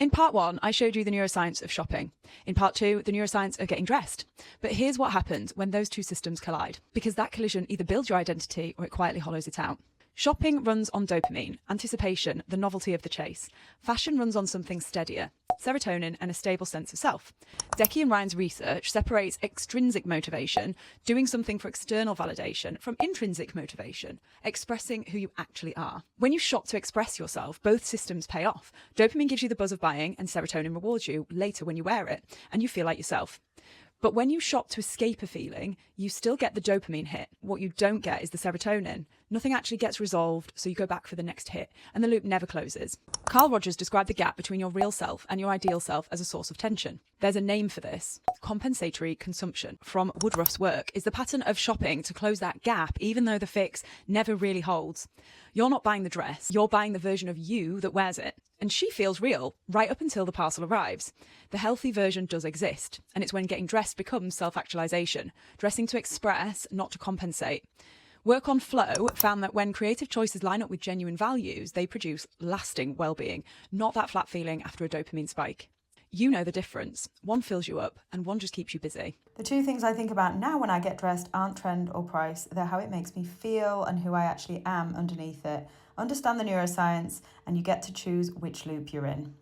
In part one, I showed you the neuroscience of shopping. In part two, the neuroscience of getting dressed. But here's what happens when those two systems collide, because that collision either builds your identity or it quietly hollows it out. Shopping runs on dopamine, anticipation, the novelty of the chase. Fashion runs on something steadier, serotonin and a stable sense of self. Decky and Ryan's research separates extrinsic motivation, doing something for external validation, from intrinsic motivation, expressing who you actually are. When you shop to express yourself, both systems pay off. Dopamine gives you the buzz of buying and serotonin rewards you later when you wear it and you feel like yourself. But when you shop to escape a feeling, you still get the dopamine hit. What you don't get is the serotonin. Nothing actually gets resolved, so you go back for the next hit, and the loop never closes. Carl Rogers described the gap between your real self and your ideal self as a source of tension. There's a name for this. Compensatory consumption, from Woodruff's work, is the pattern of shopping to close that gap, even though the fix never really holds. You're not buying the dress, you're buying the version of you that wears it. And she feels real, right up until the parcel arrives. The healthy version does exist, and it's when getting dressed becomes self-actualization, dressing to express, not to compensate. Work on Flow found that when creative choices line up with genuine values, they produce lasting well-being, not that flat feeling after a dopamine spike. You know the difference. One fills you up, and one just keeps you busy. The two things I think about now when I get dressed aren't trend or price. They're how it makes me feel and who I actually am underneath it. Understand the neuroscience, and you get to choose which loop you're in.